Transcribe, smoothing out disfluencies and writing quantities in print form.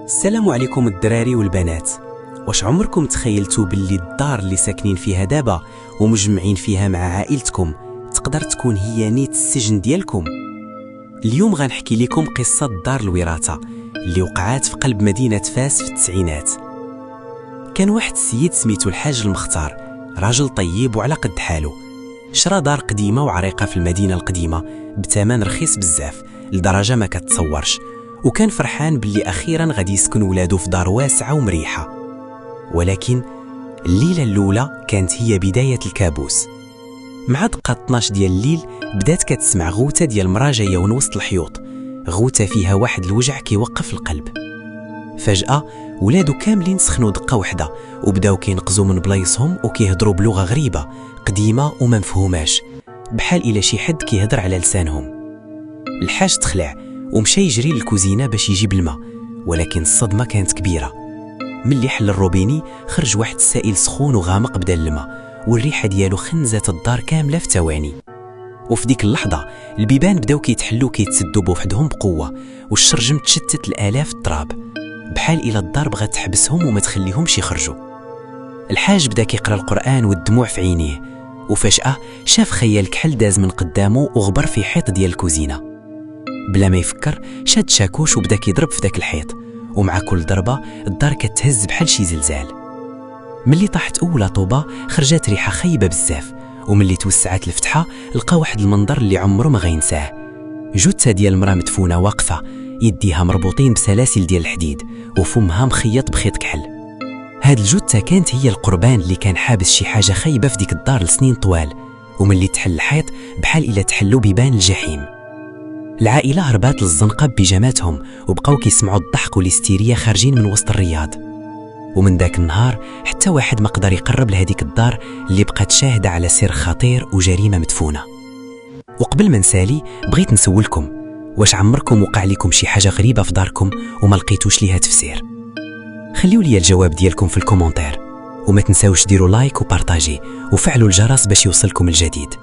السلام عليكم الدراري والبنات. واش عمركم تخيلتوا باللي الدار اللي ساكنين فيها دابا ومجمعين فيها مع عائلتكم تقدر تكون هي نيت السجن ديالكم؟ اليوم غنحكي لكم قصة دار الوراثة اللي وقعات في قلب مدينة فاس في التسعينات. كان واحد السيد سميتو الحاج المختار، راجل طيب وعلى قد حاله. شرا دار قديمة وعريقة في المدينة القديمة بثمن رخيص بزاف لدرجة ما كتصورش، وكان فرحان باللي أخيراً غادي يسكن ولادو في دار واسعة ومريحة. ولكن الليلة الأولى كانت هي بداية الكابوس. مع دقة 12 ديال الليل بدات كتسمع غوتة ديال مرا جاية من وسط الحيوط، غوتة فيها واحد الوجع كيوقف القلب. فجأة ولادو كاملين سخنوا دقة وحدة وبداو كينقزوا من بلايصهم وكيهضروا بلغة غريبة قديمة وما مفهوماش، بحال إلا شي حد كيهضر على لسانهم. الحاج تخلع ومشى يجري للكوزينة باش يجيب الماء، ولكن الصدمة كانت كبيرة. ملي حل الروبيني خرج واحد السائل سخون وغامق بدل الماء، والريحة ديالو خنزت الدار كاملة في ثواني. وفي ديك اللحظة البيبان بداو كيتحلو كيتسدوا بوحدهم بقوة، والشرجم تشتت الآلاف التراب، بحال إلا الدار بغات تحبسهم وما تخليهمش يخرجوا. الحاج بدا كيقرا القرآن والدموع في عينيه، وفجأة شاف خيال كحل داز من قدامه وغبر في حيط ديال الكوزينة. بلا ما يفكر شاد شاكوش وبدا كيضرب في داك الحيط، ومع كل ضربة الدار كتهز بحال شي زلزال. ملي طاحت أولى طوبة خرجت ريحة خايبة بزاف، وملي توسعات الفتحة لقى واحد المنظر اللي عمره ما غينساه. جثة ديال المرأة مدفونة واقفة، يديها مربوطين بسلاسل ديال الحديد وفمها مخيط بخيط كحل. هاد الجثة كانت هي القربان اللي كان حابس شي حاجة خايبة في ديك الدار لسنين طوال، وملي تحل الحيط بحال إلا تحلو بيبان الجحيم. العائلة هربات للزنقة ببيجاماتهم وبقاو كيسمعوا الضحك والهستيريا خارجين من وسط الرياض. ومن ذاك النهار حتى واحد ما قدر يقرب لهذيك الدار اللي بقات شاهدة على سر خطير وجريمة مدفونة. وقبل ما نسالي بغيت نسولكم، واش عمركم وقع لكم شي حاجة غريبة في داركم وما لقيتوش ليها تفسير؟ خليوا لي الجواب ديالكم في الكومنتير، وما تنساوش ديروا لايك وبارطاجي وفعلوا الجرس باش يوصلكم الجديد.